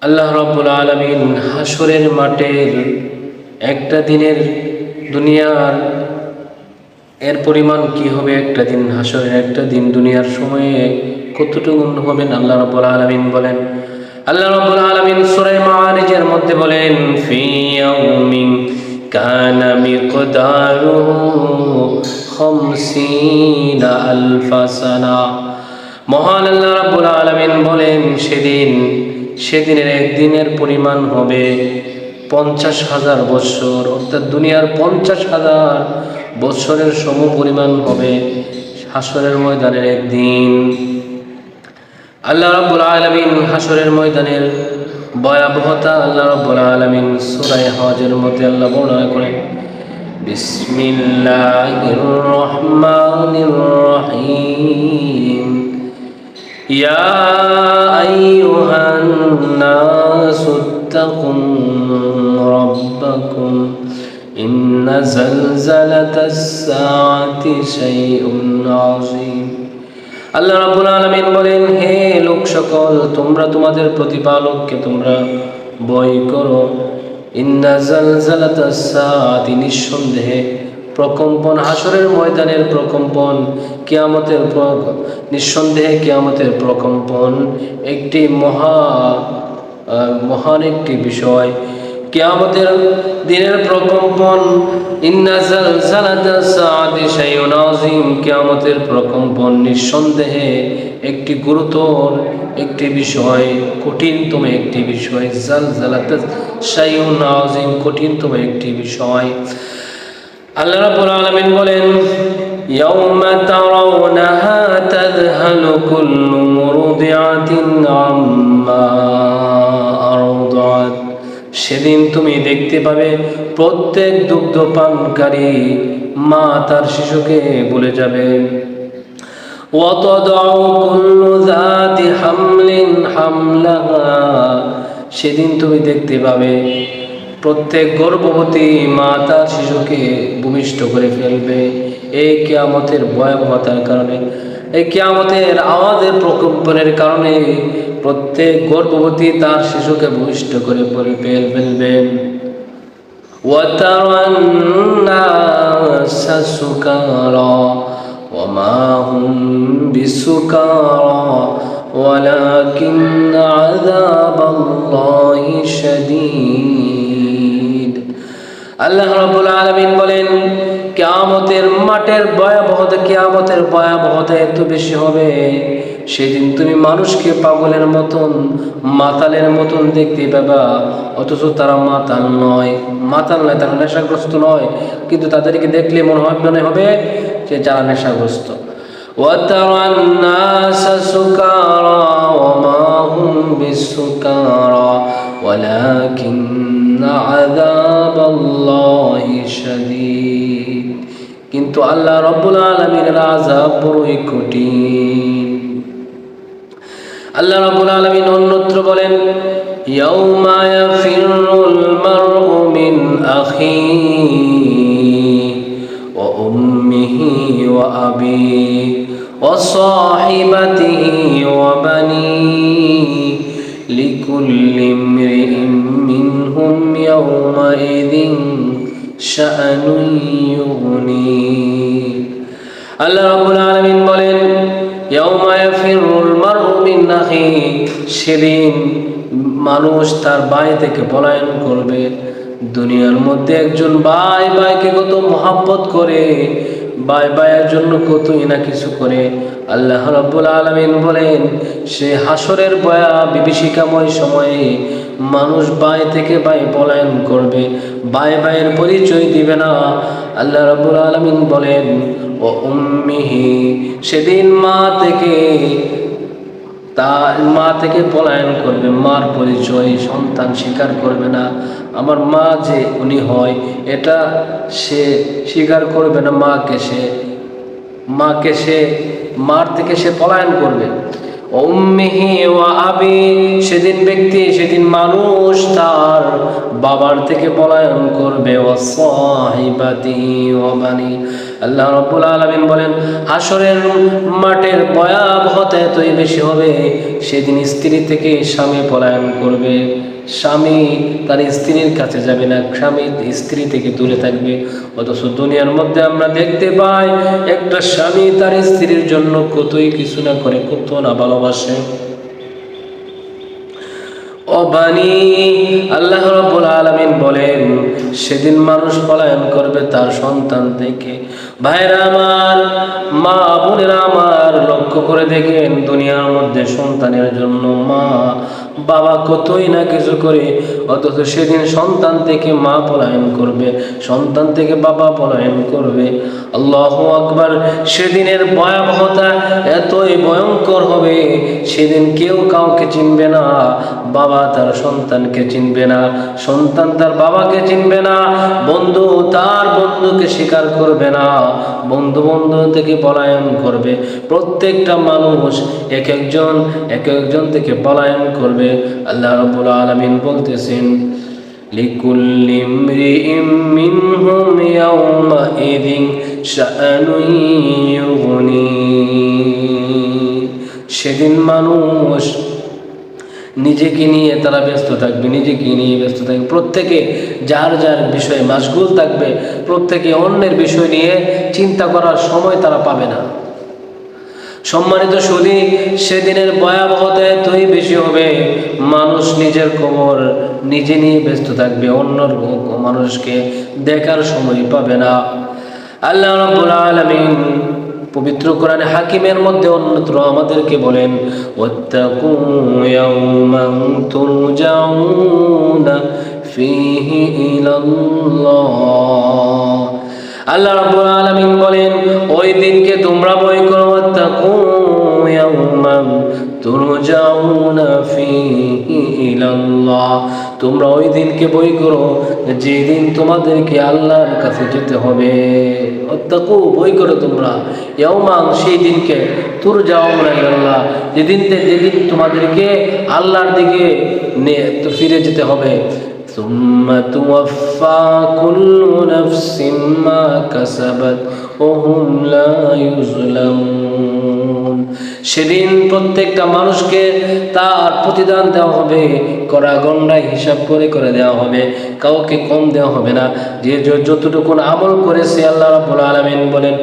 আল্লাহ রাব্বুল আলামিন হাসরের মাঠের একটা দিনের দুনিয়ার এর পরিমাণ কি হবে, একটা দিন হাসরের একটা দিন দুনিয়ার সময়ে কতটুকু হবেন আল্লাহ রাব্বুল আলামিন বলেন। আল্লাহ রাব্বুল আলামিন সূরা মাআরিজের মধ্যে বলেন, ফি ইয়াউমিন কানা মিকদারুহু 50 আলফা সানা। মহান আল্লাহ রাব্বুল আলামিন বলেন, সেদিনের একদিনের পরিমাণ হবে 50,000 বৎসর, অর্থাৎ দুনিয়ার 50,000 বৎসরের সম পরিমাণ হবে হাসরের ময়দানের একদিন। আল্লাহ রাব্বুল আলামিন হাসরের ময়দানের ভয়াবহতা আল্লাহ রাব্বুল আলামিন সূরা হজের মধ্যে আল্লাহ বর্ণনা করেন, বিসমিল্লাহির রহমানির রহিম। ইয়া আইয়ুহান নাসু ইত্তাকু রাব্বাকুম ইন্না যালযালাতাস সাআতি শাইউন আযীম। আল্লাহ রাব্বুল আলামিন বলেন, হে লোক সকল, তোমরা তোমাদের প্রতিপালককে তোমরা ভয় করো। ইন্না যালযালাতাস সাআতি, নিঃসন্দেহে প্রকম্পন, হাসরের ময়দানের প্রকম্পন, কিয়ামতের নিঃসন্দেহে কিয়ামতের প্রকম্পন একটি মহান একটি বিষয়। কিয়ামতের দিনের প্রকম্পন, ইন্না যালযালাতাস সাআতি শাইউন আযীম, কিয়ামতের প্রকম্পন নিঃসন্দেহে একটি গুরুতর একটি বিষয়, কঠিনতম একটি বিষয়। যালযালাতাস শাইউন আযীম, কঠিনতম একটি বিষয়। আল্লাহ রাব্বুল আলামিন বলেন, ইয়াউমা তারাউনাহা তাযহালু কুল্লু মুরদিআতিন আম্মা আরদাত। সেদিন তুমি দেখতে পাবে প্রত্যেক দুগ্ধপানকারী মা তার শিশুকে ভুলে যাবে। ওয়া তাদাউ কুল্লু যাতি হামলিন হামলাহা, সেদিন তুমি দেখতে পাবে প্রত্যেক গর্ভবতী মা তার শিশুকে ভূমিষ্ঠ করে ফেলবে। এই কিয়ামতের ভয়াবহতার কারণে, এই কিয়ামতের আওয়াজের প্রকম্পনের কারণে প্রত্যেক গর্ভবতী তার শিশুকে ভূমিষ্ঠ করে ফেলবে। ওয়াতারান নাসা সুকারা ওয়া মা হুম বিসুকারা ওয়ালাকিন আযাবাল্লাহি শাদীদ। আল্লাহ রাব্বুল আলামিন বলেন, কিয়ামতের মাঠের ভয়াবহতা, কিয়ামতের ভয়াবহতা এত বেশি হবে, সেদিন তুমি মানুষকে পাগলের মতন, মাতালের মতন দেখতে পাবা, অথচ তারা মাতাল নয়, তারা নেশাগ্রস্ত নয়, কিন্তু তাদেরকে দেখলে মনে হবে যে যারা নেশাগ্রস্ত। ওয়াতারান নাসা সুকারা ওয়া মা হুম বিসুকারা ওয়ালাকিন্না আযাবাল্লাহি শাদীদ। কিন্তু আল্লাহ রাব্বুল আলামিনের আযাব বড়ই কঠিন। আল্লাহ রাব্বুল আলামিন অন্যত্র বলেন, ইয়াউমা ইয়াফিরুল মারউ মিন আখিহি ওয়া উম্মিহি ওয়া আবিহি ওয়া সাহিবাতিহি ওয়া বানিহি লিকুল্লি ইমরিইন মিনহুম ইয়াউমাইযিন শাআনুন ইউগনিহি। আল্লাহ রাব্বুল আলামিন বলেন, ইয়াউমা ইয়াফিরুল মারউ মিন আখিহি, সেদিন মানুষ তার ভাই থেকে পলায়ন করবে। দুনিয়ার মধ্যে একজন ভাইকে কত মহব্বত করে, ভাইয়ের জন্য কতই না কিছু করে। আল্লাহ রাব্বুল আলামিন বলেন, সে হাসরের বিভীষিকাময় সময়ে মানুষ ভাই থেকে পলায়ন করবে, ভাইয়ের পরিচয় দিবে না। আল্লাহ রাব্বুল আলামিন বলেন, ও উম্মিহি, সেদিন মা থেকে পলায়ন করবে, মার পরিচয় সন্তান স্বীকার করবে না। আমার মা যে উনি হয় এটা সে স্বীকার করবে না, মার থেকে সে পলায়ন করবে। উম্মিহি ওয়া আবি, সেদিন মানুষ তার বাবার থেকে পলায়ন করবে। ওয়া সাহিবাতিহি ওয়া বানি, আল্লাহ রাব্বুল আলামিন বলেন হাসরের মাঠের ভয়াবহতা এতই বেশি হবে, সেদিন স্ত্রী থেকে স্বামী পলায়ন করবে, স্বামী তার স্ত্রীর কাছে যাবে না, স্বামী স্ত্রী থেকে দূরে থাকবে। অথচ দুনিয়ার মধ্যে আমরা দেখতে পাই একটা স্বামী তার স্ত্রীর জন্য কতই কিছু না করে, কত না ভালোবাসে। ও বানি, আল্লাহ রাব্বুল আলামিন বলেন সেদিন মানুষ পলায়ন করবে তার সন্তান থেকে। ভাইরা আমার, মা বোনেরা আমার, লক্ষ্য করে দেখেন দুনিয়ার মধ্যে সন্তানের জন্য মা বাবা কতই না কিছু করে, অথচ সেদিন সন্তান থেকে মা পলায়ন করবে, সন্তান থেকে বাবা পলায়ন করবে। আল্লাহু আকবার। সেদিনের ভয়াবহতা এতই ভয়ঙ্কর হবে, সেদিন কেউ কাউকে চিনবে না, বাবা তার সন্তানকে চিনবে না, সন্তান তার বাবাকে চিনবে না, বন্ধু তার বন্ধুকে স্বীকার করবে না, বন্ধু বন্ধু থেকে পলায়ন করবে। প্রত্যেকটা মানুষ এক একজন থেকে পলায়ন করবে। আল্লাহ রাব্বুল আলামিন বলতেছেন লিকুল্লি ইমরিইম মিনহুম ইয়াওমাইযিন শাআনুন ইউগনি। সেদিন মানুষ নিজেকে নিয়ে তারা ব্যস্ত থাকবে, নিজেকে নিয়ে ব্যস্ত থাকবে, প্রত্যেকে যার যার বিষয়ে মাশগুল থাকবে, প্রত্যেকে অন্যের বিষয় নিয়ে চিন্তা করার সময় তারা পাবে না। সম্মানিত সুধী, সেদিনের ভয়াবহতা এতই বেশি হবে, মানুষ নিজের খবর নিজে নিয়ে ব্যস্ত থাকবে, অন্য মানুষকে দেখার সময় পাবে না। আল্লাহ রাব্বুল আলামিন পবিত্র কোরআনে হাকিমের মধ্যে অন্যত্র আমাদেরকে বলেন ওয়াত্তাকু ইয়াওমান তুরজাউনা ফীহি ইলাল্লাহ। আল্লাহ রাব্বুল আলামিন বলেন ওই দিনকে তোমরা ভয় করো, ওয়াত্তাকু ইয়াওমান তুরজাউনা ফীহি ইলাল্লাহ। তোমরা ওই দিনকে ভয় করো যেদিন তোমাদেরকে আল্লাহর কাছে যেতে হবে। ওয়াত্তাকু, ভয় করো তোমরা, ইয়াওমান, সেই দিনকে, তুরজাউনা ইলাল্লাহ, যেদিন তোমাদেরকে আল্লাহর দিকে ফিরে যেতে হবে। সুম্মা তুওয়াফা কুল্লু নাফসিন মা কাসাবাত ওয়া হুম লা ইউজলামুন। সেদিন প্রত্যেকটা মানুষকে তার প্রতিদান দেওয়া হবে, করা গণনায় হিসাব করে দেওয়া হবে, কাউকে কম দেওয়া হবে না। যে যতটুকু আমল করেছে, আল্লাহ রাব্বুল আলামিন বলেন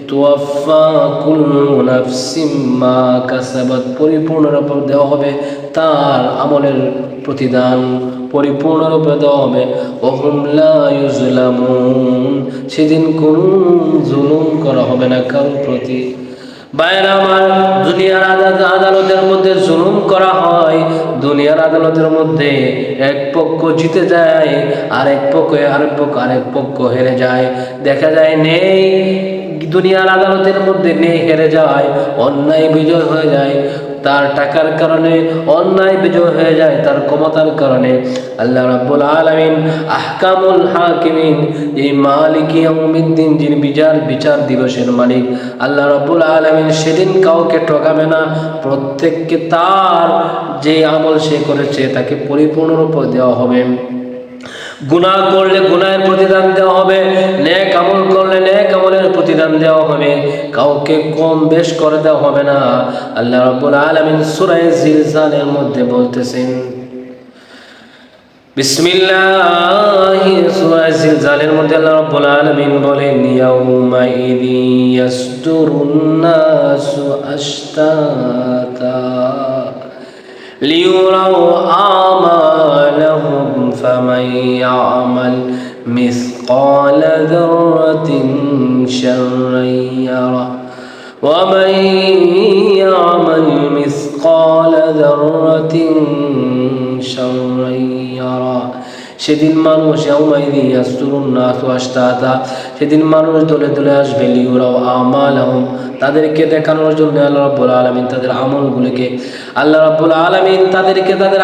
তুওয়াফা কুল্লু নাফসিন মা কাসাবাত, পরিপূর্ণরূপে দেওয়া হবে তার আমলের প্রতিদান, পরিপূর্ণরূপে দেওয়া হবে। ওয়া হুম লা ইউজলামুন, সেদিন কোনো জুলুম করা হবে না কারোর প্রতি। বাইরা আমার, দুনিয়ার আদালতের মধ্যে জুলুম করা হয়, দুনিয়ার আদালতের মধ্যে এক পক্ষ জিতে যায়, আরেক পক্ষ হেরে যায়। দেখা যায় নেই দুনিয়ার আদালতের মধ্যে নেই হেরে যায়, অন্যায় বিজয় হয়ে যায় তার টাকার কারণে, অন্যায় বিজয় হয়ে যায় তার ক্ষমতার কারণে। আল্লাহ রাব্বুল আলামিন আহকামুল হাকিমিন, এই মালিক ইয়াউমিদ্দিন, যিনি বিচার দিবসের মালিক, আল্লাহ রাব্বুল আলামিন সেদিন কাউকে ঠকাবে না, প্রত্যেককে তার যে আমল সে করেছে তাকে পরিপূর্ণরূপে দেওয়া হবে। গুনাহ করলে গুনাহের প্রতিদান দেওয়া হবে, নেক আমল করলে নেক আমলের প্রতিদান দেওয়া হবে, কাউকে কম বেশ করে দেওয়া হবে না। আল্লাহ রাব্বুল আলামিন সূরা জিলজালের মধ্যে বলতেছেন, বিসমিল্লাহ, সূরা জিলজালের মধ্যে আল্লাহ রাব্বুল আলামিন বলেন ইয়াউমাইযি ইয়াসদুরুন নাসু আশতাতা লিউরাউ আমালাহুম ফামান ইয়ামাল মিসকালা যাররাতিন শাররান ইয়ারা ওয়া মান ইয়ামাল মিসকালা যাররাতিন শাররান ইয়ারা। সেদিন মানুষ ইয়াউমাইযি ইয়াসদুরুন নাসু আশতাতা, সেদিন মানুষ দলে দলে আসবে, লিউরাউ আমালাহুম, তাদেরকে দেখানোর জন্য আল্লাহ রাব্বুল আলামিন তাদের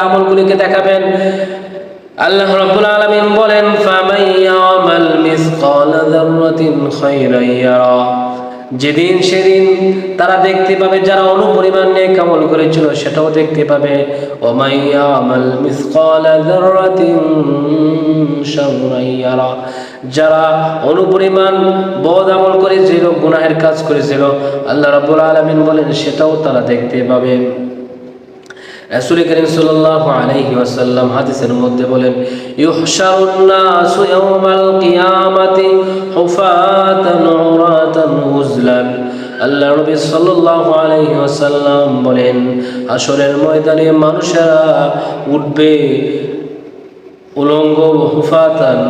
আমলগুলিকে দেখাবেন। আল্লাহ রাব্বুল আলামিন বলেন ফামান ইয়ামাল মিসকালা যাররাতিন খায়রান ইয়ারা, যেদিন সেদিন তারা দেখতে পাবে যারা অনুপরিমাণ নেক আমল করেছিল সেটাও দেখতে পাবে। ওয়া ইয়ামাল মিসকালা যাররাতিন শাররান ইয়ারা, যারা অনুপরিমাণ বদ আমল করেছিল, গুনাহের কাজ করেছিল, আল্লাহ রাব্বুল আলামিন বলেন সেটাও তারা দেখতে পাবে। রাসূল কারীম সাল্লাল্লাহু আলাইহি ওয়াসাল্লাম হাদিসের মধ্যে বলেন, ইউহশারুন নাসু ইয়াওমাল কিয়ামাতি হুফাতান উরাতান উযলান। আল্লাহ নবী সাল্লাল্লাহু আলাইহি ওয়াসাল্লাম বলেন, হাশরের ময়দানে মানুষেরা উঠবে উলঙ্গ, হুফাতান,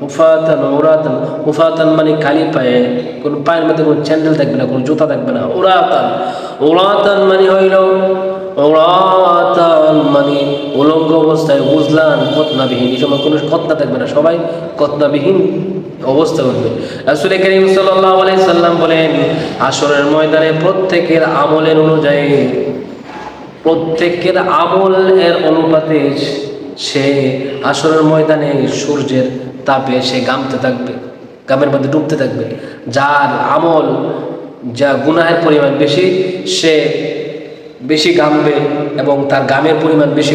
হুফাতান উরাতান। হুফাতান মানে খালি পায়ে, কোন পায়ের মধ্যে কোনো স্যান্ডেল থাকবে না, কোনো জুতা থাকবে না। উরাতান, উরাতান মানে হইল, উরাতান মানে উলঙ্গ অবস্থায়, উজলান খতনাবিহীন, এই সময় কোনো খতনা থাকবে না, সবাই খতনাবিহীন অবস্থা করবে। রাসূল কারীম সাল্লাল্লাহু আলাইহি সাল্লাম বলেন, হাশরের ময়দানে প্রত্যেকের আমলের অনুযায়ী, প্রত্যেকের আমলের অনুপাতে সে হাশরের ময়দানে সূর্যের তাপে সে ঘামতে থাকবে, ঘামের মধ্যে ডুবতে থাকবে। যার আমল, যা গুনাহের পরিমাণ বেশি, সে বেশি ঘামবে এবং তার ঘামের পরিমাণ বেশি।